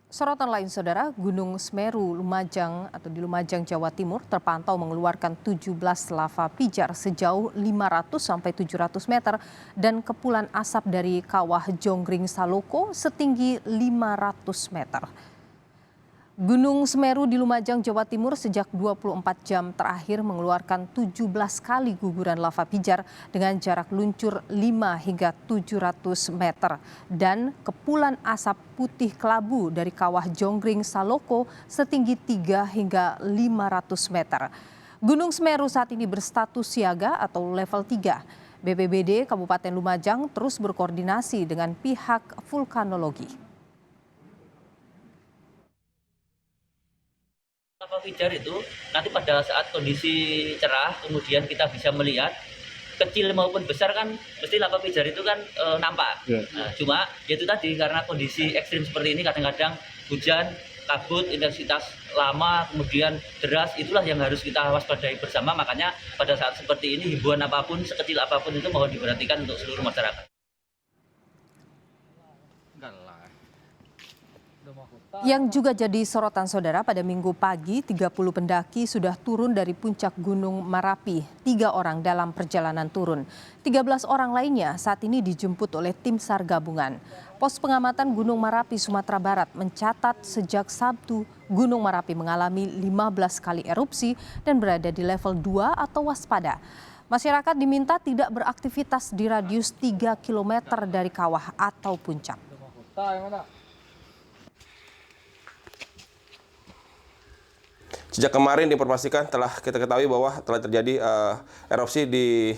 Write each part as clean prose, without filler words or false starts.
Sorotan lain saudara, Gunung Semeru Lumajang atau di Lumajang, Jawa Timur terpantau mengeluarkan 17 lava pijar sejauh 500 sampai 700 meter dan kepulan asap dari kawah Jonggring Saloko setinggi 500 meter. Gunung Semeru di Lumajang, Jawa Timur sejak 24 jam terakhir mengeluarkan 17 kali guguran lava pijar dengan jarak luncur 5 hingga 700 meter dan kepulan asap putih kelabu dari kawah Jonggring Saloko setinggi 3 hingga 500 meter. Gunung Semeru saat ini berstatus siaga atau level 3. BPBD Kabupaten Lumajang terus berkoordinasi dengan pihak vulkanologi. Lava pijar itu nanti pada saat kondisi cerah kemudian kita bisa melihat kecil maupun besar kan mesti lava pijar itu kan nampak. Nah, cuma itu tadi karena kondisi ekstrim seperti ini kadang-kadang hujan, kabut, intensitas lama, kemudian deras, itulah yang harus kita waspadai bersama. Makanya pada saat seperti ini himbauan apapun sekecil apapun itu mohon diperhatikan untuk seluruh masyarakat. Yang juga jadi sorotan saudara, pada Minggu pagi 30 pendaki sudah turun dari puncak Gunung Marapi. 3 orang dalam perjalanan turun. 13 orang lainnya saat ini dijemput oleh tim SAR gabungan. Pos pengamatan Gunung Marapi Sumatera Barat mencatat sejak Sabtu Gunung Marapi mengalami 15 kali erupsi dan berada di level 2 atau waspada. Masyarakat diminta tidak beraktivitas di radius 3 km dari kawah atau puncak. Sejak kemarin diinformasikan telah kita ketahui bahwa telah terjadi erupsi di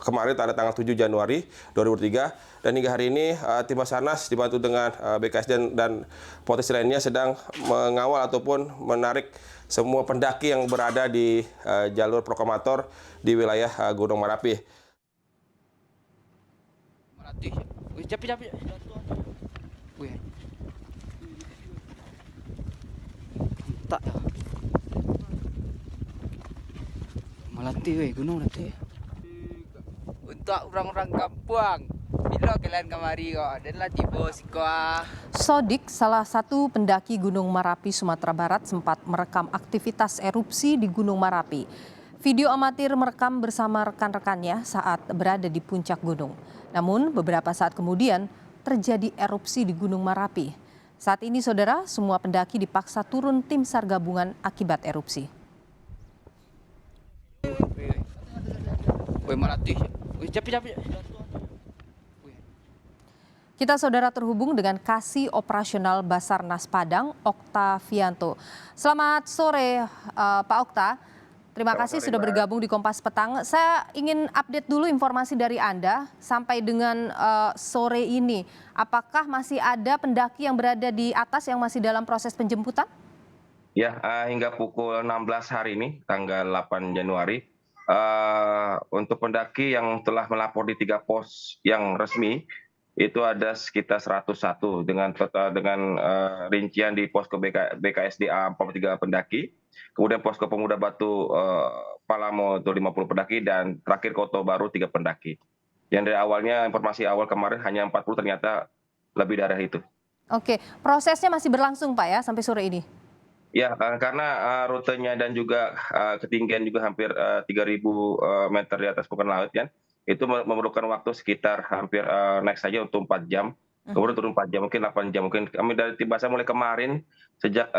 kemarin pada tanggal 7 Januari 2003 dan hingga hari ini tim Basarnas dibantu dengan BKS dan potensi lainnya sedang mengawal ataupun menarik semua pendaki yang berada di jalur proklamator di wilayah Gunung Marapi. Tak melatih gunung latih untuk orang-orang kampung bila kalian kemari kok dan latih bos kok. Sodik, salah satu pendaki Gunung Marapi Sumatera Barat, sempat merekam aktivitas erupsi di Gunung Marapi. Video amatir merekam bersama rekan-rekannya saat berada di puncak gunung. Namun beberapa saat kemudian terjadi erupsi di Gunung Marapi. Saat ini saudara, semua pendaki dipaksa turun tim SAR gabungan akibat erupsi. Kita saudara terhubung dengan Kasih Operasional Basarnas Padang, Oktavianto. Selamat sore Pak Okta. Terima kasih sudah bergabung di Kompas Petang. Saya ingin update dulu informasi dari Anda sampai dengan sore ini. Apakah masih ada pendaki yang berada di atas yang masih dalam proses penjemputan? Ya, hingga pukul 16 hari ini, tanggal 8 Januari, untuk pendaki yang telah melapor di 3 pos yang resmi, itu ada sekitar 101 dengan rincian di posko BKSDA 43 pendaki, kemudian posko Pemuda Batu Palamo itu 50 pendaki, dan terakhir Koto Baru 3 pendaki. Yang dari awalnya informasi awal kemarin hanya 40, ternyata lebih dari itu. Oke, prosesnya masih berlangsung Pak ya sampai sore ini? Ya, karena rutenya dan juga ketinggian juga hampir 3.000 meter di atas permukaan laut kan, itu memerlukan waktu sekitar hampir naik saja untuk 4 jam, kemudian turun 4 jam, mungkin 8 jam. Mungkin kami dari tim Basar mulai kemarin, sejak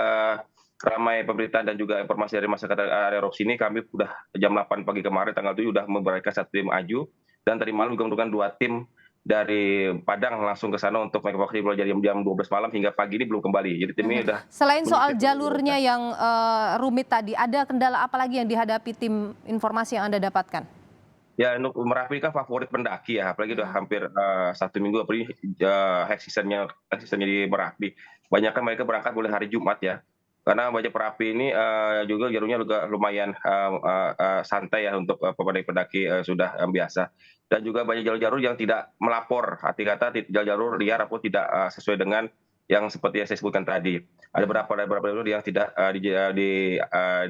ramai pemberitaan dan juga informasi dari masyarakat area erupsi ini, kami sudah jam 8 pagi kemarin, tanggal 7, sudah memberangkatkan 1 tim aju, dan tadi malam juga menurunkan 2 tim dari Padang langsung ke sana untuk mengevakuasi mulai dari jam 12 malam hingga pagi ini belum kembali. Jadi tim ini udah. Selain soal jalurnya yang rumit tadi, ada kendala apa lagi yang dihadapi tim informasi yang Anda dapatkan? Ya, untuk Merapi kan favorit pendaki ya, apalagi udah hampir 1 minggu, apalagi high seasonnya di Merapi. Banyak kan mereka berangkat mulai hari Jumat ya, karena banyak Merapi ini juga jalurnya juga lumayan santai ya untuk pendaki sudah biasa. Dan juga banyak jalur-jalur yang tidak melapor, arti kata jalur-jalur liar ataupun tidak sesuai dengan yang seperti yang saya sebutkan tadi. Ada beberapa jalur yang tidak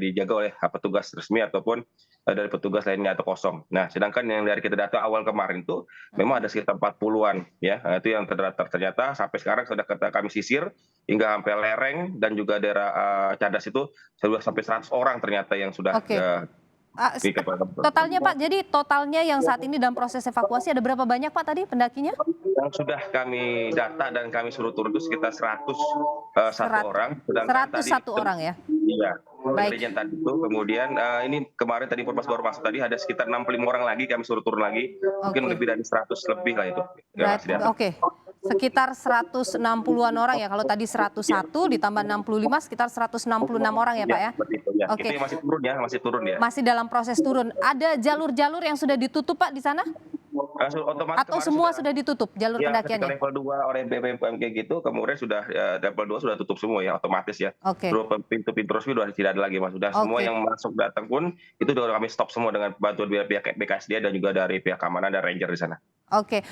dijaga oleh petugas resmi ataupun dari petugas lainnya atau kosong. Nah, sedangkan yang dari kita data awal kemarin tuh memang ada sekitar 40-an ya. Itu yang ternyata sampai sekarang sudah kami sisir hingga sampai lereng dan juga daerah Cadas itu sudah sampai 100 orang ternyata yang sudah Oke. Totalnya Pak, jadi totalnya yang saat ini dalam proses evakuasi ada berapa banyak Pak tadi pendakinya? yang sudah kami data dan kami suruh turun itu sekitar 101 orang. Sedangkan 101 orang ya? Iya, Baik. kejadian tadi itu. Kemudian ini kemarin tadi informasi baru masuk tadi ada sekitar 65 orang lagi kami suruh turun lagi. Mungkin Oke. lebih dari 100 lebih lah itu. yang masih di atas. Oke. Sekitar 160-an orang ya. Kalau tadi 101 ditambah 65 sekitar 166 orang ya Pak ya? Seperti itu, ya. Oke. Itu yang masih turun ya. Masih dalam proses turun. Ada jalur-jalur yang sudah ditutup Pak di sana? Otomatis Atau kemarin semua sudah ditutup jalur ya, ketika pendakiannya? level 2 oleh BPMG gitu, kemudian sudah level 2 sudah tutup semua ya, otomatis ya. Oke. Pintu-pintu resmi sudah tidak ada lagi Mas. Sudah semua Oke. yang masuk datang pun itu sudah kami stop semua dengan bantuan pihak BKSDA dan juga dari pihak keamanan dan ranger di sana. Oke,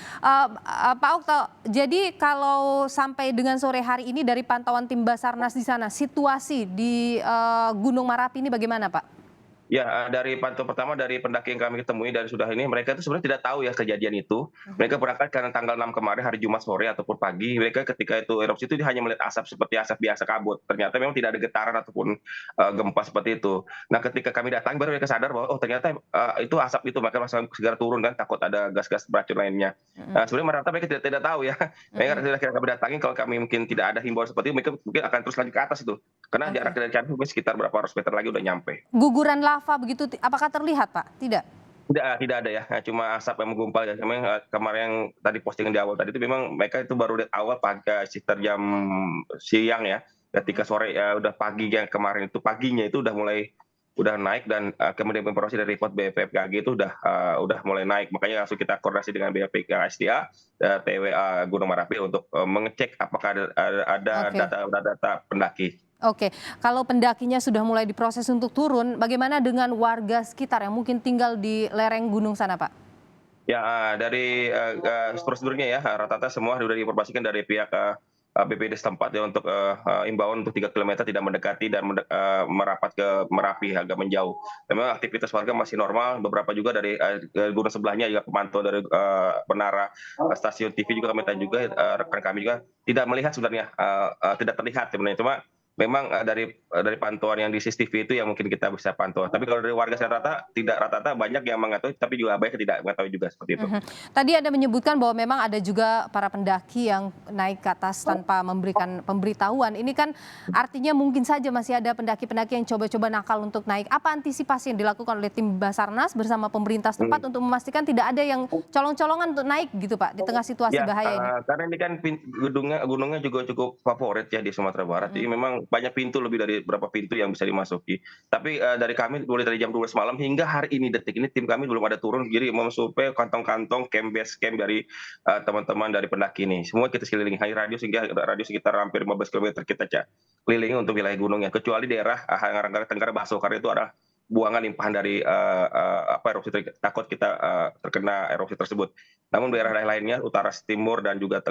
Pak Okto, jadi kalau sampai dengan sore hari ini dari pantauan tim Basarnas di sana, situasi di Gunung Merapi ini bagaimana Pak? Ya, dari pantauan pertama dari pendaki yang kami ketemui dan sudah ini, mereka itu sebenarnya tidak tahu ya kejadian itu. Mereka berangkat karena tanggal 6 kemarin hari Jumat sore ataupun pagi. Mereka ketika itu erupsi itu hanya melihat asap seperti asap biasa kabut. Ternyata memang tidak ada getaran ataupun gempa seperti itu. Nah, ketika kami datang baru mereka sadar bahwa ternyata itu asap itu, maka langsung segera turun kan, takut ada gas-gas beracun lainnya. Nah, sebenarnya mereka tidak tahu ya. Mereka ketika kami datangin, kalau kami mungkin tidak ada himbauan seperti itu, mereka mungkin akan terus lanjut ke atas itu. Karena jarak dari Candi mungkin sekitar berapa ratus meter lagi udah nyampe. Guguran lava begitu, apakah terlihat Pak? Tidak? Tidak ada ya, cuma asap yang menggumpal ya. Memang kemarin yang tadi postingan di awal tadi itu memang mereka itu baru lihat awal pagi sekitar jam siang ya. Ketika sore udah pagi yang kemarin itu paginya itu udah naik dan kemudian informasi dari report BPMG itu udah mulai naik. Makanya langsung kita koordinasi dengan BPKSDA, TWA Gunung Merapi untuk mengecek apakah ada data pendaki. Oke, kalau pendakinya sudah mulai diproses untuk turun, bagaimana dengan warga sekitar yang mungkin tinggal di lereng gunung sana Pak? Ya, dari prosedurnya ya, rata-rata semua sudah diinformasikan dari pihak BPD setempat ya untuk imbauan untuk 3 km tidak mendekati dan merapat ke Merapi agak menjauh. Memang aktivitas warga masih normal, beberapa juga dari gunung sebelahnya juga pemantau dari menara stasiun TV juga kami tanya juga, rekan kami juga tidak melihat sebenarnya, tidak terlihat sebenarnya, cuma memang dari pantauan yang di CCTV itu yang mungkin kita bisa pantau. Tapi kalau dari warga rata-rata banyak yang mengetahui, tapi juga banyak yang tidak mengetahui juga seperti itu. Tadi Anda menyebutkan bahwa memang ada juga para pendaki yang naik ke atas tanpa memberikan pemberitahuan. Ini kan artinya mungkin saja masih ada pendaki-pendaki yang coba-coba nakal untuk naik. Apa antisipasi yang dilakukan oleh tim Basarnas bersama pemerintah setempat untuk memastikan tidak ada yang colong-colongan untuk naik gitu Pak di tengah situasi bahaya ini? Karena ini kan gunungnya juga cukup favorit ya di Sumatera Barat. Jadi memang banyak pintu, lebih dari berapa pintu yang bisa dimasuki. Tapi dari kami mulai dari jam 12 malam hingga hari ini detik ini tim kami belum ada turun, jadi memsurvei kantong-kantong base camp dari teman-teman dari pendaki ini. Semua kita sekeliling radius sekitar hampir 15 km kita kelilingi untuk wilayah gunungnya. Kecuali daerah Harangga Tenggara Baso, karena itu ada buangan limpahan dari erupsi, takut kita terkena erupsi tersebut. Namun daerah lainnya utara, timur dan juga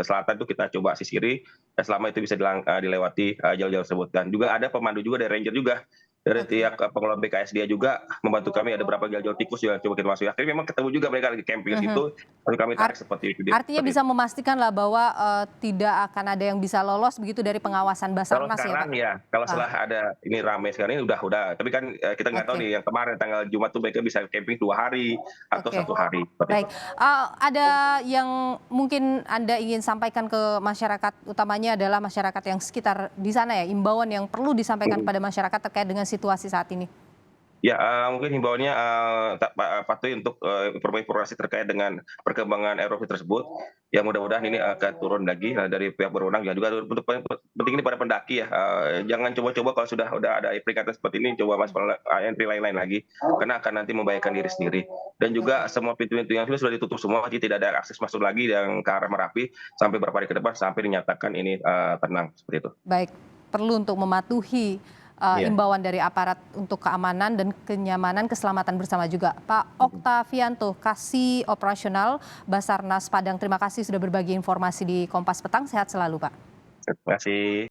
selatan itu kita coba sisiri dan selama itu bisa dilewati jalur-jalur tersebut. Dan juga ada pemandu juga dari ranger juga dari pihak pengelola BKSDA juga membantu kami, ada beberapa jalur tikus yang coba kita masuk. Akhirnya memang ketemu juga mereka lagi camping di situ, lalu kami tarik seperti itu. Artinya bisa memastikan lah bahwa tidak akan ada yang bisa lolos begitu dari pengawasan Basarnas ya Pak? Ya, kalau setelah ada ini ramai sekarang ini udah. Tapi kan kita nggak tahu nih yang kemarin tanggal Jumat tuh mereka bisa camping 2 hari atau 1 hari. Baik, ada yang mungkin Anda ingin sampaikan ke masyarakat, utamanya adalah masyarakat yang sekitar di sana ya, imbauan yang perlu disampaikan kepada masyarakat terkait dengan situasi saat ini? Ya, mungkin himbauannya patuhi untuk informasi terkait dengan perkembangan erupsi tersebut. Ya mudah-mudahan ini akan turun lagi dari pihak berwenang. Dan juga untuk penting ini pada pendaki ya, jangan coba-coba kalau sudah ada peringatan seperti ini coba masuk entry lain lagi, karena akan nanti membahayakan diri sendiri. Dan juga semua pintu-pintu yang sudah ditutup semua, jadi tidak ada akses masuk lagi yang ke arah Merapi sampai beberapa hari ke depan sampai dinyatakan ini tenang seperti itu. Baik, perlu untuk mematuhi imbauan dari aparat untuk keamanan dan kenyamanan keselamatan bersama juga. Pak Oktavianto, Kasih Operasional Basarnas Padang, terima kasih sudah berbagi informasi di Kompas Petang. Sehat selalu Pak. Terima kasih.